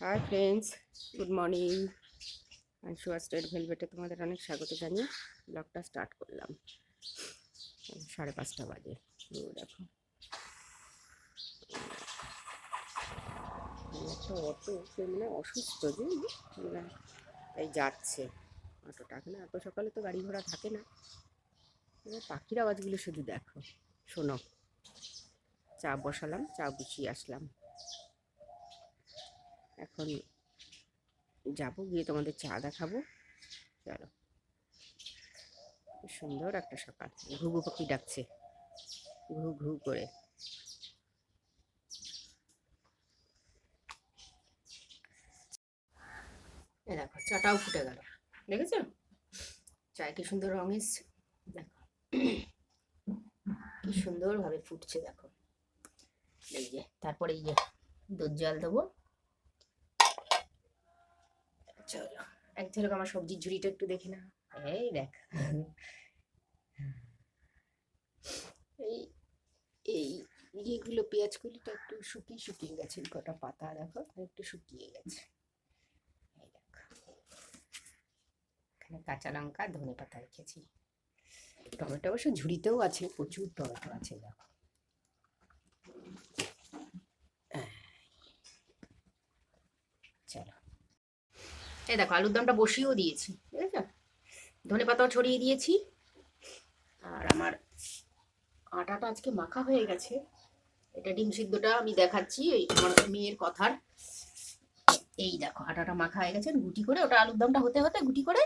High friends, good morning. Ansuya state ভেলভেটে তোমাদের অনেক স্বাগত জানিয়ে ব্লগটা স্টার্ট করলাম। 5:30 বাজে। দেখো একটা অটো মানে অসুস্থ যে মানে এই যাচ্ছে অটোটা। এখানে এত সকালে তো গাড়ি ঘোড়া থাকে না। পাখির আওয়াজগুলো শুধু দেখো, শোনো। চা বসালাম, চা বসিয়ে আসলাম। এখন যাবো, গিয়ে তোমাদের চা দেখাবো। চলো, সুন্দর একটা সকাল। ঘুঘু পাখি ডাকছে ঘু ঘু করে। এ দেখো চাটাও ফুটে গেল, দেখেছো? চায় কি সুন্দর রং এসছে, দেখো কি সুন্দর ভাবে ফুটছে, দেখো। এই যে তারপরে এই যে দুধ জল দেবো। চলো, এক ঝলক আমার সবজির ঝুড়িটা একটু দেখে না। এই দেখ, এই এই ইয়েগুলো পেঁয়াজ কলিটা একটু শুকিয়ে শুকিয়ে গেছে, কটা পাতা দেখো একটু শুকিয়ে গেছে। এই দেখো, এখানে কাঁচা লঙ্কা ধনে পাতা রেখেছি। টমেটো অবশ্য ঝুড়িতেও আছে, প্রচুর টমেটো আছে, দেখো। চলো, এই দেখো আলুর দমটা বসিয়েও দিয়েছি, ঠিক আছে? ধনে পাতাও ছড়িয়ে দিয়েছি। আর আমার আটাটা আজকে মাখা হয়ে গেছে। এটা ডিম সিদ্ধটা আমি দেখাচ্ছি এই আমার মেয়ের কথার। এই দেখো আটাটা মাখা হয়ে গেছে, গুটি করে ওটা আলুর দমটা হতে হতে গুটি করে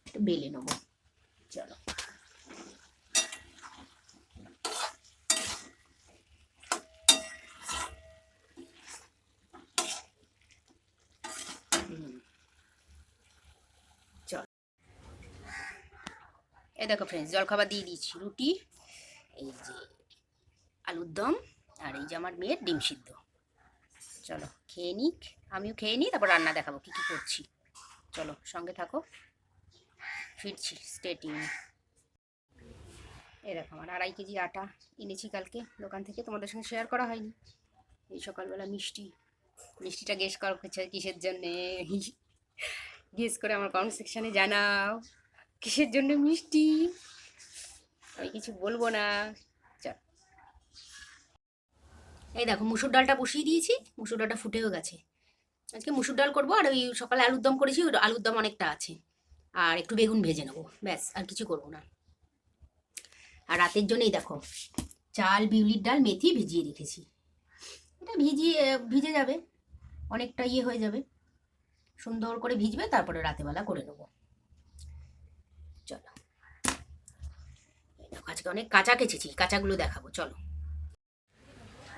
একটু বেলে নেবো। চলো, চল। এই দেখো ফ্রেন্ডস, জলখাবার দিয়ে দিয়েছি, রুটি, এই যে আলুর দম, আর এই যে আমার মেয়ের ডিম সিদ্ধ। চলো খেয়ে নিক, আমিও খেয়ে নিই, তারপর রান্না দেখাবো কি কি করছি। চলো সঙ্গে থাকো, ফিরছি, স্টে টিউন। এই দেখো আমার 2.5 কেজি আটা এনেছি কালকে দোকান থেকে, তোমাদের সঙ্গে শেয়ার করা হয়নি। এই সকালবেলা মিষ্টি, মিষ্টিটা গেস করো কিসের জন্যে? গেস করে আমার কমেন্ট সেকশানে জানাও কিসের জন্য মিষ্টি। আমি কিছু বলবো না। চল, এই দেখো মুসুর ডালটা বসিয়ে দিয়েছি, মুসুর ডালটা ফুটেও গেছে। আজকে মুসুর ডাল করবো, আর ওই সকালে আলুর দম করেছি, ওই আলুর দম অনেকটা আছে। আর একটু বেগুন ভেজে নেবো, ব্যাস, আর কিছু করবো না। আর রাতের জন্যই দেখো চাল, বিউলির ডাল, মেথি ভিজিয়ে রেখেছি। এটা ভিজে যাবে, অনেকটা ইয়ে হয়ে যাবে, সুন্দর করে ভিজবে, তারপরে রাতেবেলা করে নেবো। চলো, আজকে অনেক কাঁচা কেচেছি, কাঁচাগুলো দেখাবো, চলো।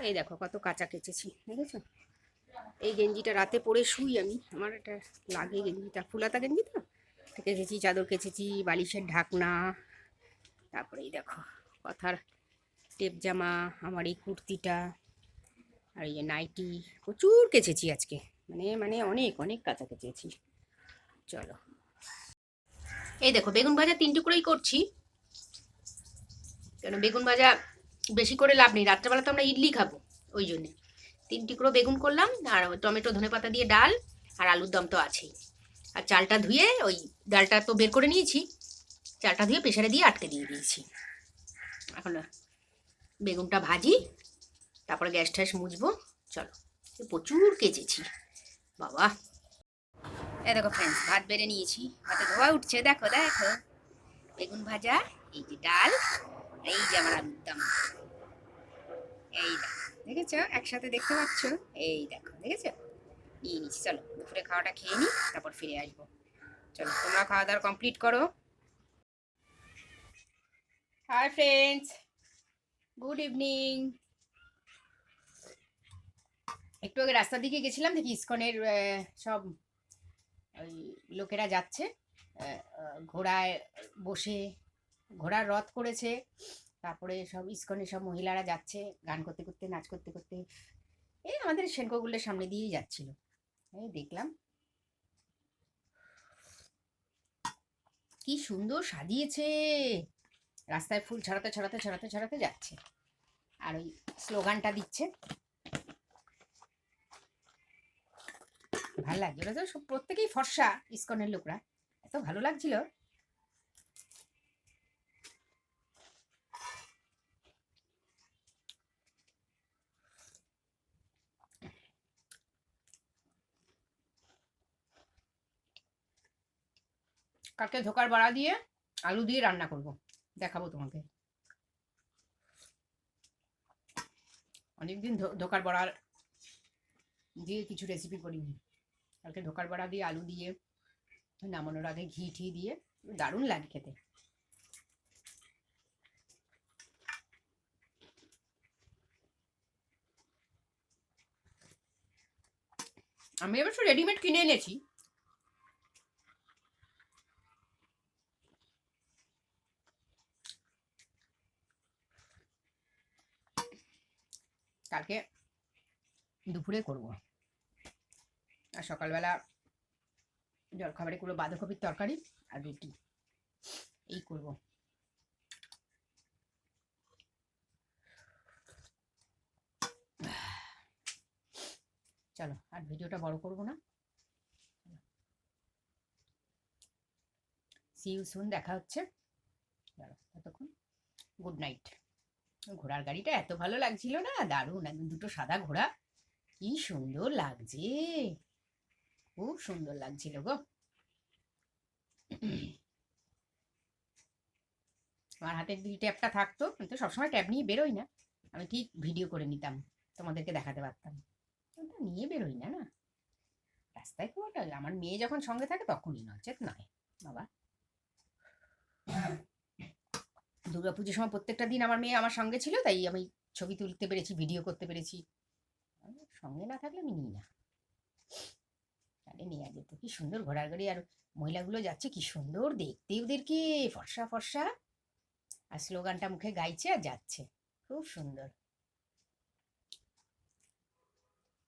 এই দেখো কত কাঁচা কেচেছি, দেখেছো? এই গেঞ্জিটা রাতে পরে শুই আমি, আমার এটা লাগে গেঞ্জিটা, ফুলাতা গেঞ্জি তো। কেচেছি, চাদর কেচেছি, বালিশের ঢাকনা, তারপরে এই দেখো কথার টেপ জামা, আমার এই কুর্তিটা, আর এই যে নাইটি, প্রচুর কেচেছি আজকে, মানে মানে অনেক অনেক কাঁচা কেচেছি। চলো, এই দেখো বেগুন ভাজা 3 টুকরোই করছি, কেন বেগুন ভাজা বেশি করে লাভ নেই, রাত্রেবেলা তো আমরা ইডলি খাবো, ওই জন্যে 3 টুকরো বেগুন করলাম। আর টমেটো ধনে পাতা দিয়ে ডাল, আর আলুর দম তো আছেই। আর চালটা ধুয়ে ওই ডালটা তো বের করে নিয়েছি, চালটা ধুয়ে প্রেশারে দিয়ে আটকে দিয়ে দিয়েছি। এখন বেগুনটা ভাজি, তারপরে গ্যাস ট্যাস মুছবো। চলো, প্রচুর কেচেছি বাবা। এই দেখো ফ্রেন্ডস, ভাত বেড়ে নিয়েছি, ভাতে ধোয়া উঠছে, দেখো দেখো, বেগুন ভাজা, এই যে ডাল, এই যে আমার আলুর দম। এই দেখো, দেখেছো? একসাথে দেখতে পাচ্ছ? এই দেখো, দেখেছো? নিয়ে নিচ্ছি, চলো দুপুরে খাওয়াটা খেয়ে নিই, তারপর ফিরে আসবো। চলো, তোমরা খাওয়া দাওয়া কমপ্লিট করো। High friends, good evening. একটু আগে রাস্তার দিকে গেছিলাম, দেখি ইসকনের সব ওই লোকেরা যাচ্ছে, ঘোড়ায় বসে, ঘোড়ার রথ করেছে, তারপরে সব ইসকনের সব মহিলারা যাচ্ছে গান করতে করতে, নাচ করতে করতে। এই আমাদের সেনকোগুলোর সামনে দিয়েই যাচ্ছিল, এই দেখলাম কি সুন্দর সাজিয়েছে, রাস্তায় ফুল ছড়াতে ছড়াতে ছড়াতে ছড়াতে যাচ্ছে, আর ওই স্লোগানটা দিচ্ছে, ভালো লাগছে, ওরা তো সব প্রত্যেকেই ফর্সা, ইসকনের লোকরা, এত ভালো লাগছিল। কালকে ধোকার বড়া দিয়ে আলু দিয়ে রান্না করব, দেখাবো তোমাকে। অনেকদিন ধোকার বড়া দিয়ে কিছু রেসিপি করিনি। কালকে ধোকার বড়া দিয়ে আলু দিয়ে নামানোর আগে ঘি ঠি দিয়ে দারুণ লাগে খেতে। আমি অবশ্য রেডিমেড কিনে এনেছি। কালকে দুপুরে করব, আর সকালবেলা জলখাবারে করবো বাঁধাকপির তরকারি আর রুটি, এই করব। চলো আর ভিডিওটা বড় করব না, সি ইউ সুন, দেখা হচ্ছে। চলো ততক্ষণ গুড নাইট। ঘোড়ার গাড়িটা এত ভালো লাগছিল না, দারুণ, একদম দুটো সাদা ঘোড়া, কি সুন্দর লাগছে, খুব সুন্দর লাগছিল গো। আমার হাতে যদি ট্যাবটা থাকতো, আমি তো সবসময় ট্যাব নিয়ে বেরোই না, আমি ঠিক ভিডিও করে নিতাম, তোমাদেরকে দেখাতে পারতাম। ওটা নিয়ে বেরোই না, না রাস্তায় খুব একটা, আমার মেয়ে যখন সঙ্গে থাকে তখনই, নচেত নয় বাবা। দুর্গাপুজোর সময় প্রত্যেকটা দিন আমার মেয়ে আমার সঙ্গে ছিল, তাই আমি ছবি তুলতে পেরেছি, ভিডিও করতে পেরেছি। সঙ্গে না থাকলে আমি নিই না, তাহলে নিয়ে যেত। কি সুন্দর ঘোড়ার গাড়ি, আর মহিলাগুলো যাচ্ছে কি সুন্দর দেখতে, ওদেরকে ফর্সা ফর্সা, আর স্লোগানটা মুখে গাইছে আর যাচ্ছে, খুব সুন্দর।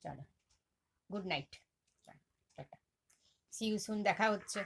চলো good night, see you soon, দেখা হচ্ছে।